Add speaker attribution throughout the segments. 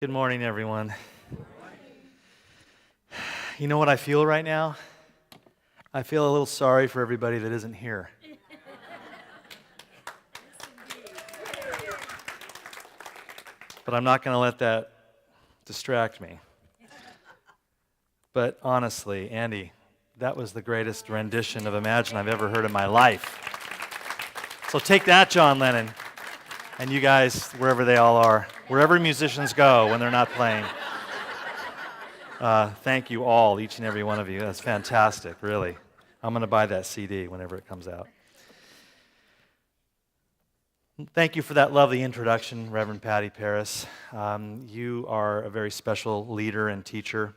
Speaker 1: Good morning, everyone. You know what I feel right now? I feel a little sorry for everybody that isn't here. But I'm not going to let that distract me. But honestly, Andy, that was the greatest rendition of Imagine I've ever heard in my life. So take that, John Lennon, and you guys, wherever they all are, wherever musicians go when they're not playing. Thank you all, each and every one of you. That's fantastic, really. I'm going to buy that CD whenever it comes out. Thank you for that lovely introduction, Reverend Patty Paris. You are a very special leader and teacher.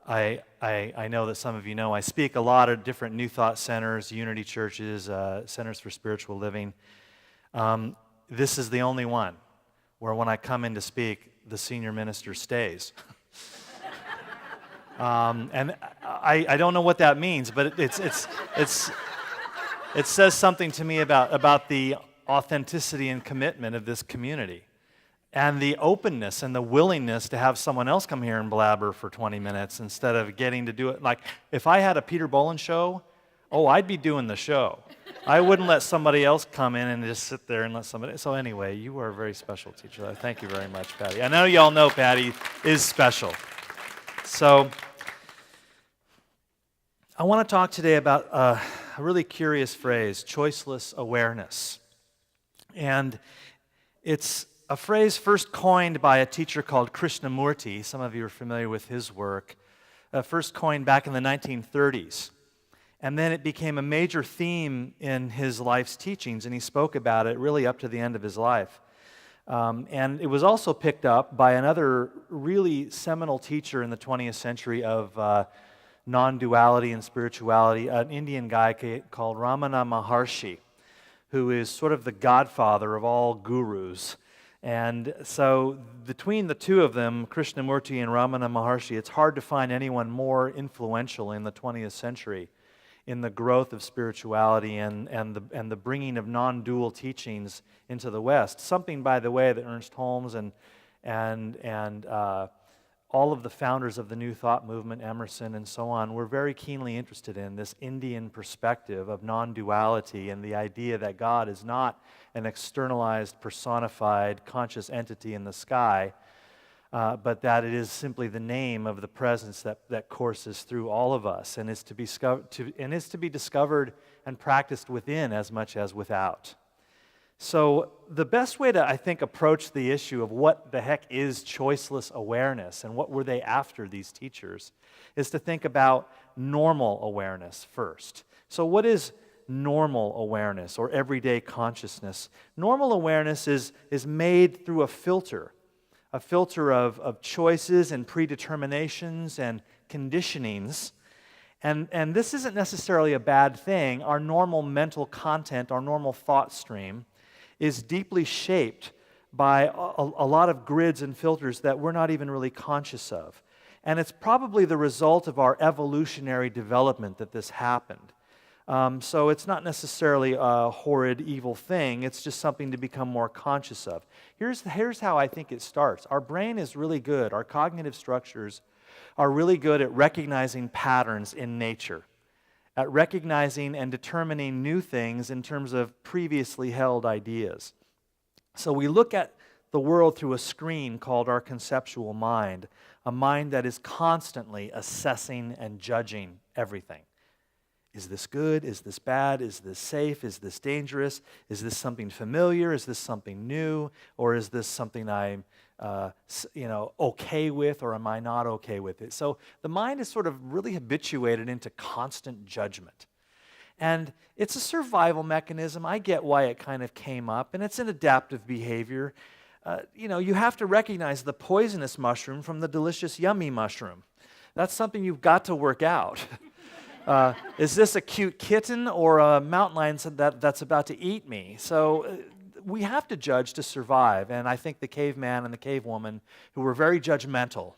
Speaker 1: I know that some of you know I speak a lot at different New Thought centers, Unity churches, centers for spiritual living. This is the only one where when I come in to speak, the senior minister stays. And I don't know what that means, but it says something to me about the authenticity and commitment of this community and the openness and the willingness to have someone else come here and blabber for 20 minutes instead of getting to do it. Like, if I had a Peter Bolland show, I'd be doing the show. I wouldn't let somebody else come in and just sit there and let somebody. So anyway, you are a very special teacher. Thank you very much, Patty. I know you all know Patty is special. So I want to talk today about a really curious phrase, choiceless awareness. And it's a phrase first coined by a teacher called Krishnamurti. Some of you are familiar with his work. First coined back in the 1930s. And then it became a major theme in his life's teachings, and he spoke about it really up to the end of his life. And it was also picked up by another really seminal teacher in the 20th century of non-duality and spirituality, an Indian guy called Ramana Maharshi, who is sort of the godfather of all gurus. And so between the two of them, Krishnamurti and Ramana Maharshi, it's hard to find anyone more influential in the 20th century in the growth of spirituality and the bringing of non-dual teachings into the West. Something, by the way, that Ernst Holmes and all of the founders of the New Thought movement, Emerson and so on, were very keenly interested in, this Indian perspective of non-duality and the idea that God is not an externalized, personified, conscious entity in the sky, but that it is simply the name of the presence that courses through all of us and is to be discovered and practiced within as much as without. So the best way to, I think, approach the issue of what the heck is choiceless awareness and what were they after, these teachers, is to think about normal awareness first. So what is normal awareness or everyday consciousness? Normal awareness is made through a filter of choices and predeterminations and conditionings. And this isn't necessarily a bad thing. Our normal mental content, our normal thought stream, is deeply shaped by a lot of grids and filters that we're not even really conscious of. And it's probably the result of our evolutionary development that this happened. So it's not necessarily a horrid, evil thing. It's just something to become more conscious of. Here's how I think it starts. Our brain is really good. Our cognitive structures are really good at recognizing patterns in nature, at recognizing and determining new things in terms of previously held ideas. So we look at the world through a screen called our conceptual mind, a mind that is constantly assessing and judging everything. Is this good? Is this bad? Is this safe? Is this dangerous? Is this something familiar? Is this something new? Or is this something I'm okay with, or am I not okay with it? So the mind is sort of really habituated into constant judgment. And it's a survival mechanism. I get why it kind of came up, and it's an adaptive behavior. You have to recognize the poisonous mushroom from the delicious yummy mushroom. That's something you've got to work out. Is this a cute kitten or a mountain lion that's about to eat me? So we have to judge to survive, and I think the caveman and the cavewoman, who were very judgmental,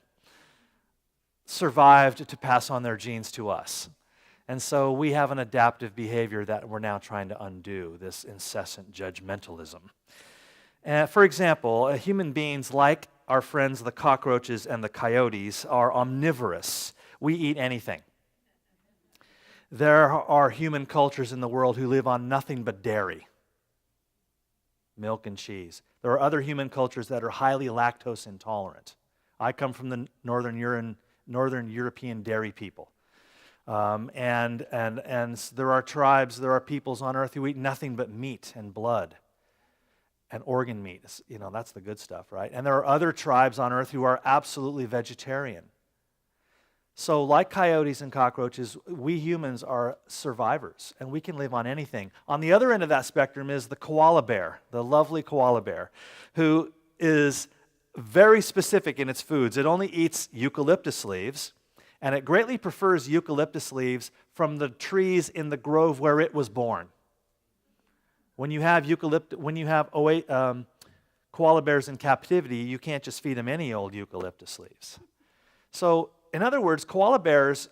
Speaker 1: survived to pass on their genes to us. And so we have an adaptive behavior that we're now trying to undo, this incessant judgmentalism. For example, human beings like our friends the cockroaches and the coyotes are omnivorous. We eat anything. There are human cultures in the world who live on nothing but dairy, milk and cheese. There are other human cultures that are highly lactose intolerant. I come from the Northern European dairy people. And there are tribes, there are peoples on earth who eat nothing but meat and blood and organ meat. That's the good stuff, right? And there are other tribes on earth who are absolutely vegetarian. So like coyotes and cockroaches, we humans are survivors, and we can live on anything. On the other end of that spectrum is the koala bear, the lovely koala bear, who is very specific in its foods. It only eats eucalyptus leaves, and it greatly prefers eucalyptus leaves from the trees in the grove where it was born. When you have koala bears in captivity, you can't just feed them any old eucalyptus leaves. So, in other words, koala bears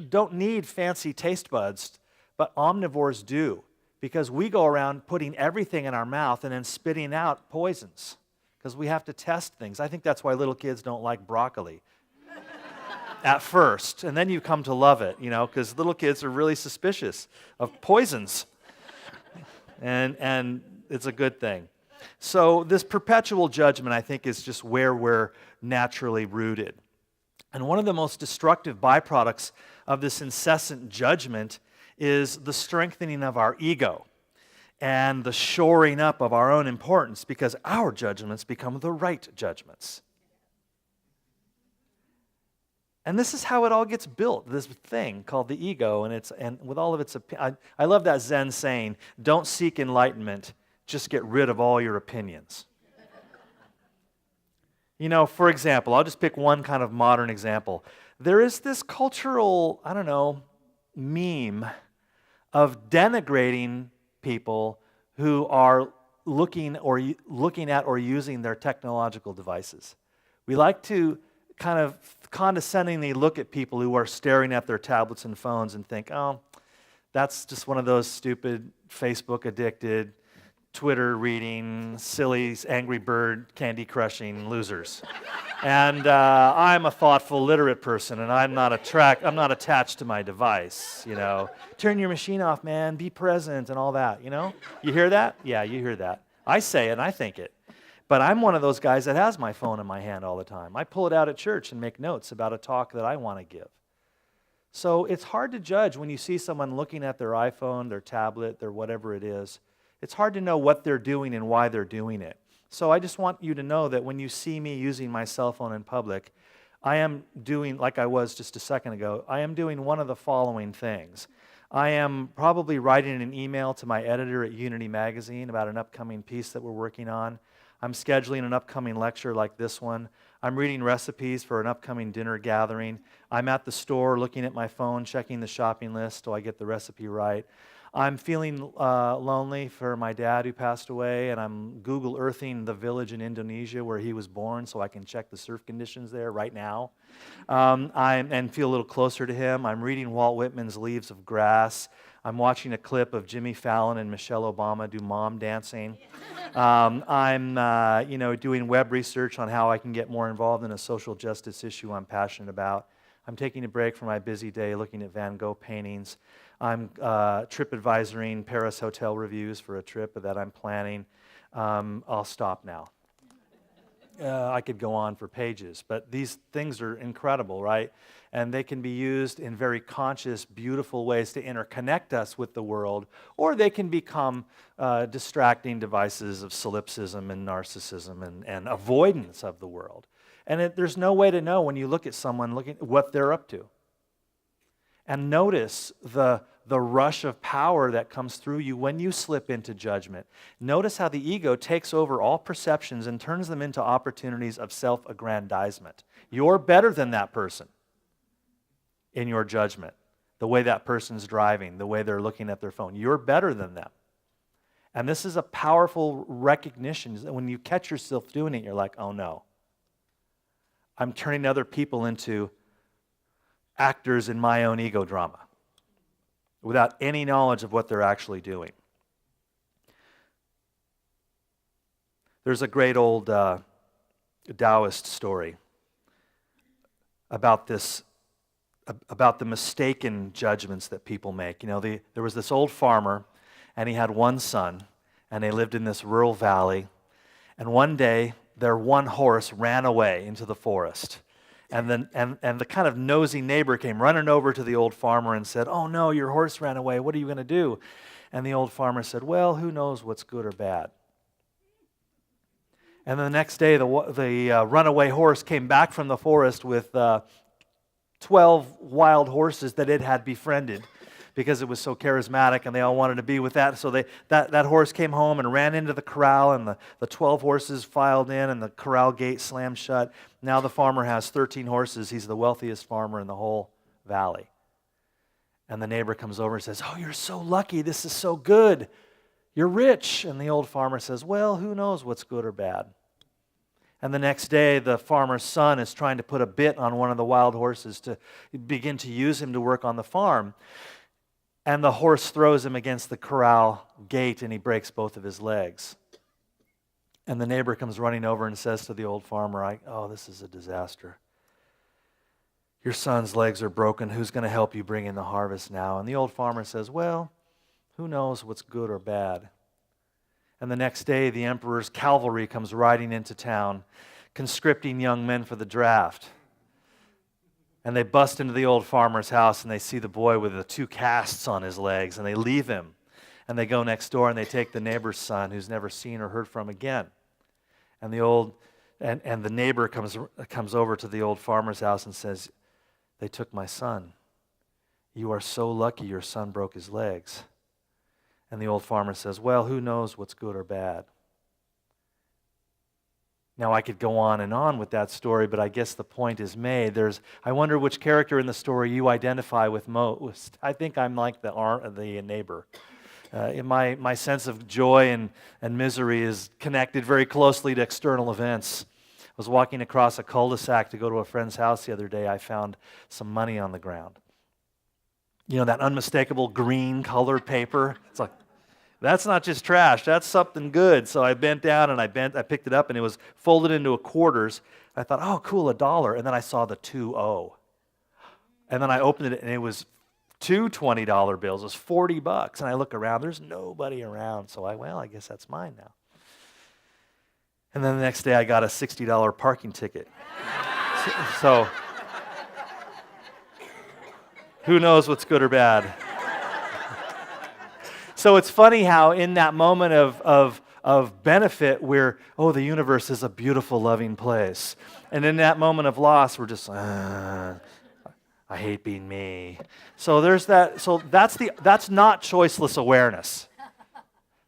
Speaker 1: don't need fancy taste buds, but omnivores do, because we go around putting everything in our mouth and then spitting out poisons, because we have to test things. I think that's why little kids don't like broccoli at first, and then you come to love it, because little kids are really suspicious of poisons, and it's a good thing. So this perpetual judgment, I think, is just where we're naturally rooted. And one of the most destructive byproducts of this incessant judgment is the strengthening of our ego and the shoring up of our own importance, because our judgments become the right judgments. And this is how it all gets built, this thing called the ego, and with all of its I love that Zen saying, don't seek enlightenment, just get rid of all your opinions. For example, I'll just pick one kind of modern example. There is this cultural, meme of denigrating people who are looking at or using their technological devices. We like to kind of condescendingly look at people who are staring at their tablets and phones and think, oh, that's just one of those stupid Facebook addicted, Twitter reading, silly, Angry Bird, candy crushing losers. And I'm a thoughtful, literate person, and I'm not attached to my device, Turn your machine off, man, be present, and all that, You hear that? Yeah, you hear that. I say it, and I think it. But I'm one of those guys that has my phone in my hand all the time. I pull it out at church and make notes about a talk that I want to give. So it's hard to judge when you see someone looking at their iPhone, their tablet, their whatever it is. It's hard to know what they're doing and why they're doing it. So I just want you to know that when you see me using my cell phone in public, I am doing, like I was just a second ago, I am doing one of the following things. I am probably writing an email to my editor at Unity Magazine about an upcoming piece that we're working on. I'm scheduling an upcoming lecture like this one. I'm reading recipes for an upcoming dinner gathering. I'm at the store looking at my phone, checking the shopping list so I get the recipe right. I'm feeling lonely for my dad who passed away, and I'm Google Earthing the village in Indonesia where he was born so I can check the surf conditions there right now and feel a little closer to him. I'm reading Walt Whitman's Leaves of Grass. I'm watching a clip of Jimmy Fallon and Michelle Obama do mom dancing. I'm doing web research on how I can get more involved in a social justice issue I'm passionate about. I'm taking a break from my busy day looking at Van Gogh paintings. I'm trip-advisoring Paris hotel reviews for a trip that I'm planning. I'll stop now. I could go on for pages, but these things are incredible, right? And they can be used in very conscious, beautiful ways to interconnect us with the world, or they can become distracting devices of solipsism and narcissism and avoidance of the world. And there's no way to know when you look at someone looking what they're up to. And notice the rush of power that comes through you when you slip into judgment. Notice how the ego takes over all perceptions and turns them into opportunities of self-aggrandizement. You're better than that person in your judgment. The way that person's driving, the way they're looking at their phone. You're better than them. And this is a powerful recognition. When you catch yourself doing it, you're like, oh no. I'm turning other people into actors in my own ego drama without any knowledge of what they're actually doing. There's a great old Taoist story about about the mistaken judgments that people make. There was this old farmer, and he had one son, and they lived in this rural valley. And one day, their one horse ran away into the forest. And the kind of nosy neighbor came running over to the old farmer and said, "Oh no, your horse ran away. What are you going to do?" And the old farmer said, "Well, who knows what's good or bad." And then the next day, the runaway horse came back from the forest with 12 wild horses that it had befriended because it was so charismatic and they all wanted to be with that. So that horse came home and ran into the corral, and the 12 horses filed in and the corral gate slammed shut. Now the farmer has 13 horses. He's the wealthiest farmer in the whole valley. And the neighbor comes over and says, "Oh, you're so lucky. This is so good. You're rich." And the old farmer says, "Well, who knows what's good or bad?" And the next day, the farmer's son is trying to put a bit on one of the wild horses to begin to use him to work on the farm. And the horse throws him against the corral gate, and he breaks both of his legs. And the neighbor comes running over and says to the old farmer, "Oh, this is a disaster. Your son's legs are broken. Who's going to help you bring in the harvest now?" And the old farmer says, "Well, who knows what's good or bad?" And the next day, the emperor's cavalry comes riding into town, conscripting young men for the draft. And they bust into the old farmer's house, and they see the boy with the 2 casts on his legs, and they leave him. And they go next door, and they take the neighbor's son, who's never seen or heard from again. And the neighbor comes over to the old farmer's house and says, "They took my son. You are so lucky your son broke his legs." And the old farmer says, "Well, who knows what's good or bad?" Now, I could go on and on with that story, but I guess the point is made. I wonder which character in the story you identify with most. I think I'm like the neighbor. My sense of joy and misery is connected very closely to external events. I was walking across a cul-de-sac to go to a friend's house the other day. I found some money on the ground. That unmistakable green colored paper? It's like, that's not just trash, that's something good. So I bent down and I picked it up, and it was folded into quarters. I thought, "Oh, cool, $1. And then I saw the 2-0. And then I opened it, and it was 2 $20 bills. It was $40. And I look around, there's nobody around. So I guess that's mine now. And then the next day I got a $60 parking ticket. So who knows what's good or bad? So it's funny how in that moment of benefit, the universe is a beautiful, loving place. And in that moment of loss, we're just, I hate being me. So there's that. So that's not choiceless awareness.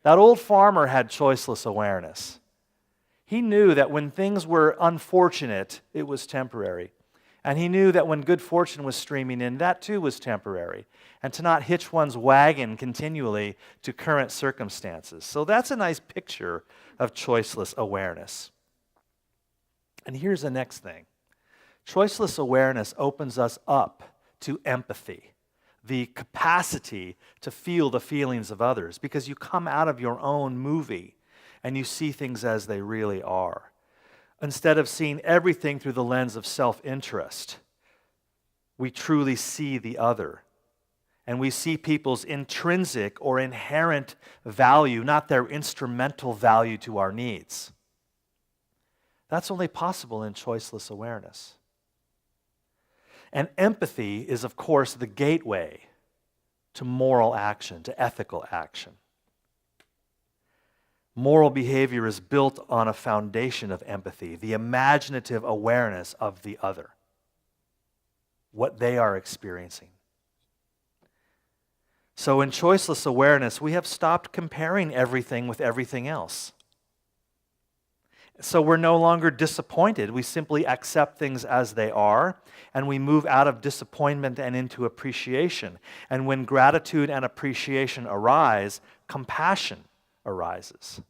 Speaker 1: That old farmer had choiceless awareness. He knew that when things were unfortunate, it was temporary. And he knew that when good fortune was streaming in, that too was temporary. And to not hitch one's wagon continually to current circumstances. So that's a nice picture of choiceless awareness. And here's the next thing. Choiceless awareness opens us up to empathy, the capacity to feel the feelings of others, because you come out of your own movie and you see things as they really are. Instead of seeing everything through the lens of self-interest, we truly see the other. And we see people's intrinsic or inherent value, not their instrumental value to our needs. That's only possible in choiceless awareness. And empathy is, of course, the gateway to moral action, to ethical action. Moral behavior is built on a foundation of empathy, the imaginative awareness of the other, what they are experiencing. So in choiceless awareness, we have stopped comparing everything with everything else. So we're no longer disappointed. We simply accept things as they are, and we move out of disappointment and into appreciation. And when gratitude and appreciation arise, compassion arises.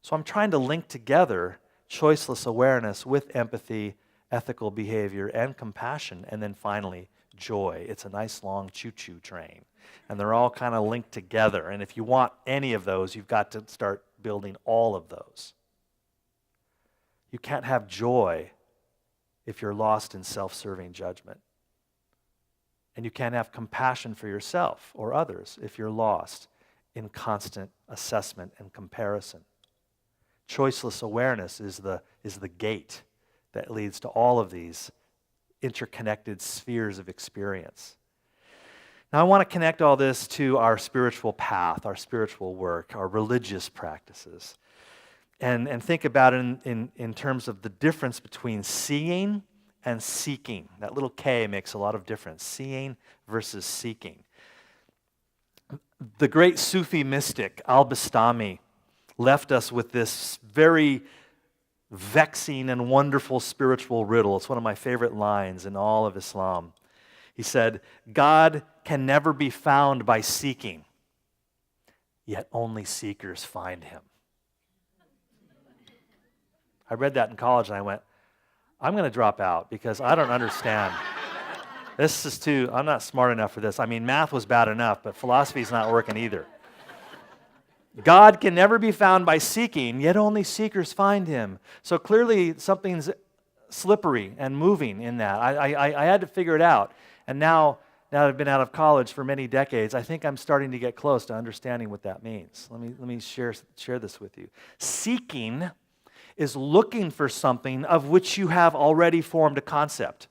Speaker 1: So I'm trying to link together choiceless awareness with empathy, ethical behavior, and compassion, and then finally, joy. It's a nice long choo-choo train. And they're all kind of linked together. And if you want any of those, you've got to start building all of those. You can't have joy if you're lost in self-serving judgment. And you can't have compassion for yourself or others if you're lost in constant assessment and comparison. Choiceless awareness is the gate that leads to all of these interconnected spheres of experience. Now, I want to connect all this to our spiritual path, our spiritual work, our religious practices, and think about it in terms of the difference between seeing and seeking. That little K makes a lot of difference, seeing versus seeking. The great Sufi mystic, al-Bastami, left us with this very vexing and wonderful spiritual riddle. It's one of my favorite lines in all of Islam. He said, God can never be found by seeking, yet only seekers find him. I read that in college and I went, I'm going to drop out because I don't understand. This is I'm not smart enough for this. I mean, math was bad enough, but philosophy's not working either. God can never be found by seeking, yet only seekers find him. So clearly something's slippery and moving in that. I had to figure it out. And now that I've been out of college for many decades, I think I'm starting to get close to understanding what that means. Let me share this with you. Seeking is looking for something of which you have already formed a concept.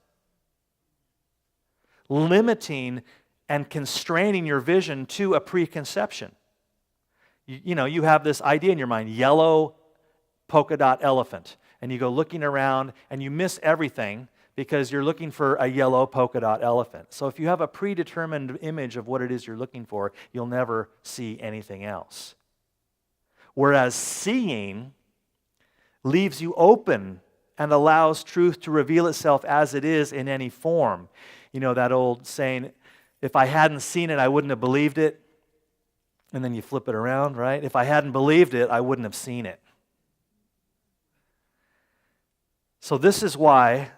Speaker 1: Limiting and constraining your vision to a preconception. You have this idea in your mind, yellow polka dot elephant, and you go looking around and you miss everything because you're looking for a yellow polka dot elephant. So if you have a predetermined image of what it is you're looking for, you'll never see anything else. Whereas seeing leaves you open and allows truth to reveal itself as it is in any form. You know that old saying, if I hadn't seen it, I wouldn't have believed it. And then you flip it around, right? If I hadn't believed it, I wouldn't have seen it. So this is why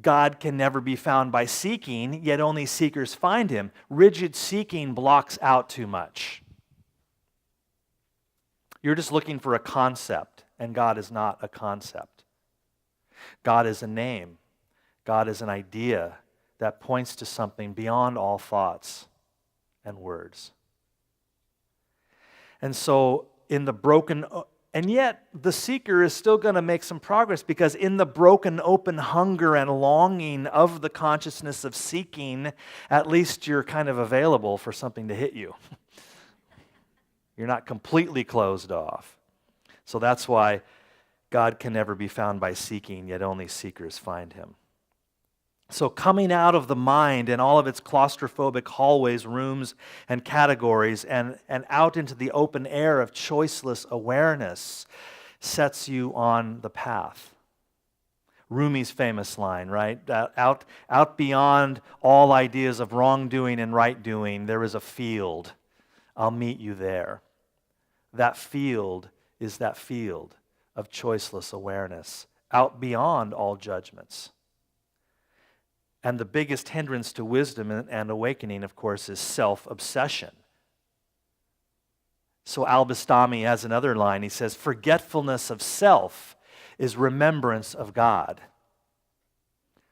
Speaker 1: God can never be found by seeking, yet only seekers find him. Rigid seeking blocks out too much. You're just looking for a concept, and God is not a concept. God is a name. God is an idea that points to something beyond all thoughts and words. And so and yet the seeker is still going to make some progress, because in the broken, open hunger and longing of the consciousness of seeking, at least you're kind of available for something to hit you. You're not completely closed off. So that's why God can never be found by seeking, yet only seekers find him. So coming out of the mind and all of its claustrophobic hallways, rooms, and categories, and out into the open air of choiceless awareness sets you on the path. Rumi's famous line, right? Out beyond all ideas of wrongdoing and right doing, there is a field. I'll meet you there. That field is that field of choiceless awareness, out beyond all judgments. And the biggest hindrance to wisdom and awakening, of course, is self-obsession. So al-Bastami has another line. He says, forgetfulness of self is remembrance of God.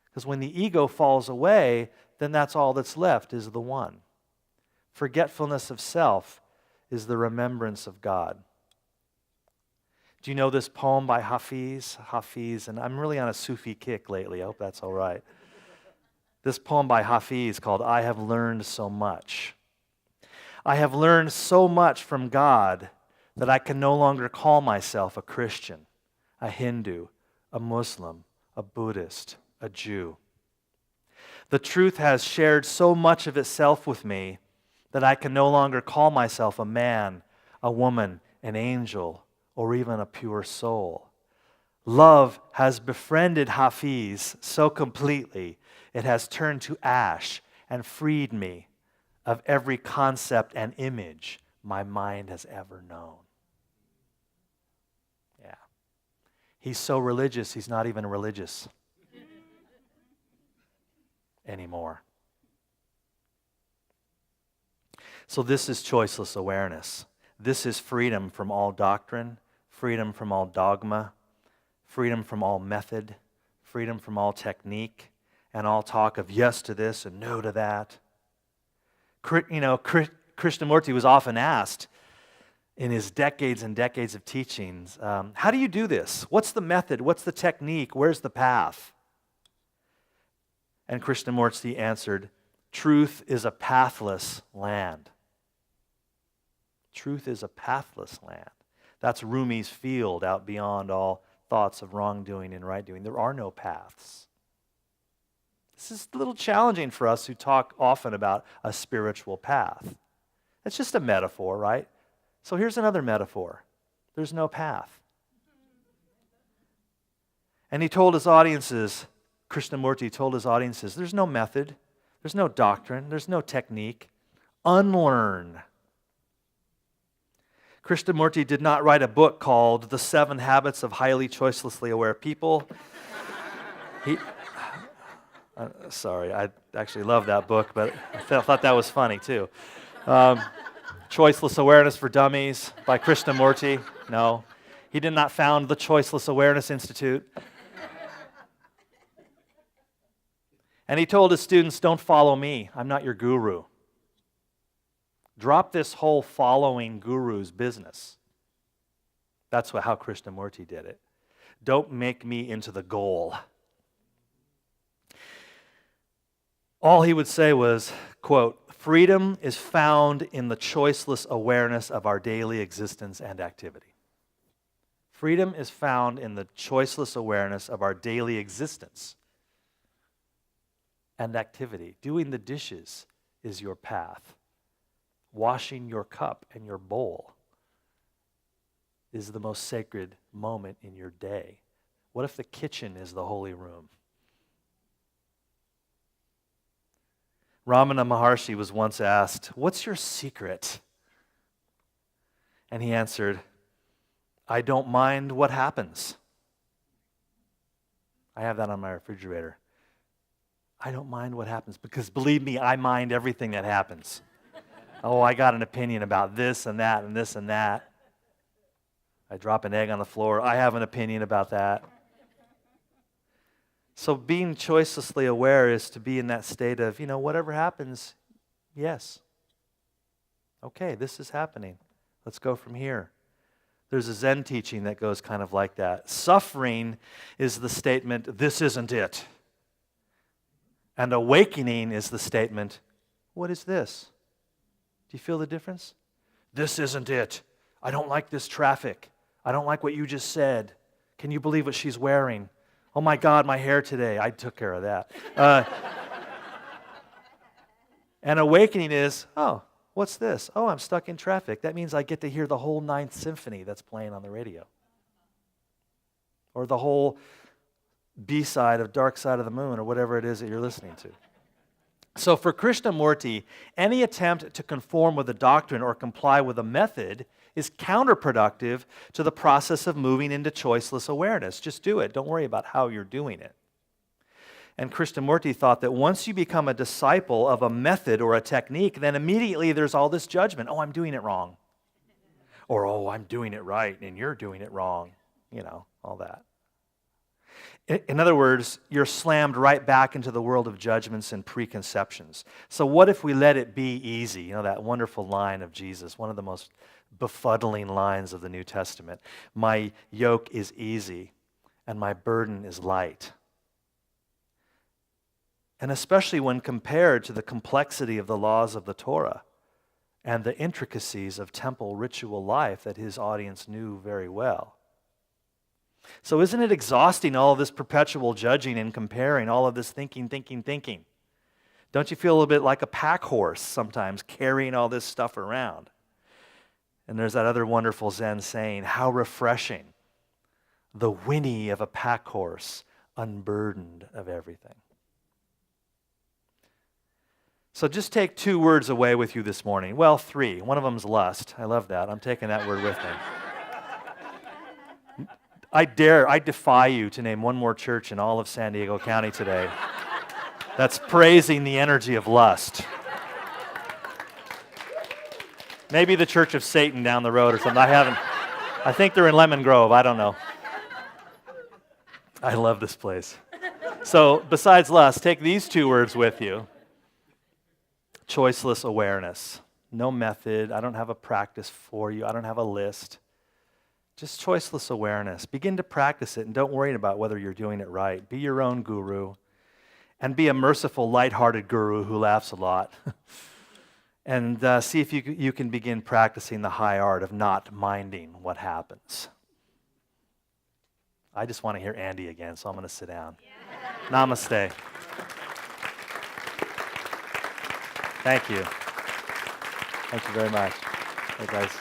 Speaker 1: Because when the ego falls away, then that's all that's left is the one. Forgetfulness of self is the remembrance of God. Do you know this poem by Hafiz? And I'm really on a Sufi kick lately. I hope that's all right. This poem by Hafiz called I Have Learned So Much. I have learned so much from God that I can no longer call myself a Christian, a Hindu, a Muslim, a Buddhist, a Jew. The truth has shared so much of itself with me that I can no longer call myself a man, a woman, an angel, or even a pure soul. Love has befriended Hafiz so completely it has turned to ash and freed me of every concept and image my mind has ever known. Yeah. He's so religious, he's not even religious anymore. So this is choiceless awareness. This is freedom from all doctrine, freedom from all dogma, freedom from all method, freedom from all technique, and all talk of yes to this and no to that. Krishnamurti was often asked in his decades and decades of teachings, how do you do this? What's the method? What's the technique? Where's the path? And Krishnamurti answered, truth is a pathless land. Truth is a pathless land. That's Rumi's field out beyond all thoughts of wrongdoing and right doing. There are no paths. This is a little challenging for us who talk often about a spiritual path. It's just a metaphor, right? So here's another metaphor. There's no path. And he told his audiences, Krishnamurti told his audiences, there's no method, there's no doctrine, there's no technique. Unlearn. Krishnamurti did not write a book called The 7 Habits of Highly Choicelessly Aware People. Sorry, I actually love that book, but I thought that was funny too. Choiceless Awareness for Dummies by Krishnamurti. No, he did not found the Choiceless Awareness Institute. And he told his students, don't follow me. I'm not your guru. Drop this whole following guru's business. That's how Krishnamurti did it. Don't make me into the goal. All he would say was, quote, freedom is found in the choiceless awareness of our daily existence and activity. Freedom is found in the choiceless awareness of our daily existence and activity. Doing the dishes is your path. Washing your cup and your bowl is the most sacred moment in your day. What if the kitchen is the holy room? Ramana Maharshi was once asked, what's your secret? And he answered, I don't mind what happens. I have that on my refrigerator. I don't mind what happens because believe me, I mind everything that happens. Oh, I got an opinion about this and that and this and that. I drop an egg on the floor. I have an opinion about that. So being choicelessly aware is to be in that state of, whatever happens, yes. Okay, this is happening. Let's go from here. There's a Zen teaching that goes kind of like that. Suffering is the statement, this isn't it. And awakening is the statement, what is this? Do you feel the difference? This isn't it. I don't like this traffic. I don't like what you just said. Can you believe what she's wearing? Oh my God, my hair today. I took care of that. And awakening is, oh, what's this? Oh, I'm stuck in traffic. That means I get to hear the whole Ninth Symphony that's playing on the radio. Or the whole B-side of Dark Side of the Moon, or whatever it is that you're listening to. So for Krishnamurti, any attempt to conform with a doctrine or comply with a method is counterproductive to the process of moving into choiceless awareness. Just do it. Don't worry about how you're doing it. And Krishnamurti thought that once you become a disciple of a method or a technique, then immediately there's all this judgment. Oh, I'm doing it wrong. Or, oh, I'm doing it right and you're doing it wrong. All that. In other words, you're slammed right back into the world of judgments and preconceptions. So what if we let it be easy? That wonderful line of Jesus, one of the most befuddling lines of the New Testament. My yoke is easy and my burden is light. And especially when compared to the complexity of the laws of the Torah and the intricacies of temple ritual life that his audience knew very well. So isn't it exhausting, all of this perpetual judging and comparing, all of this thinking? Don't you feel a little bit like a pack horse sometimes carrying all this stuff around? And there's that other wonderful Zen saying, how refreshing, the whinny of a pack horse unburdened of everything. So just take 2 words away with you this morning. Well, 3. One of them's lust. I love that. I'm taking that word with me. I defy you to name one more church in all of San Diego County today that's praising the energy of lust. Maybe the Church of Satan down the road or something. I think they're in Lemon Grove. I don't know. I love this place. So, besides lust, take these two words with you. Choiceless awareness. No method. I don't have a practice for you. I don't have a list. Just choiceless awareness. Begin to practice it and don't worry about whether you're doing it right. Be your own guru and be a merciful, lighthearted guru who laughs a lot. And see if you can begin practicing the high art of not minding what happens. I just want to hear Andy again, so I'm going to sit down. Yeah. Namaste. Thank you. Thank you very much. Hey, guys.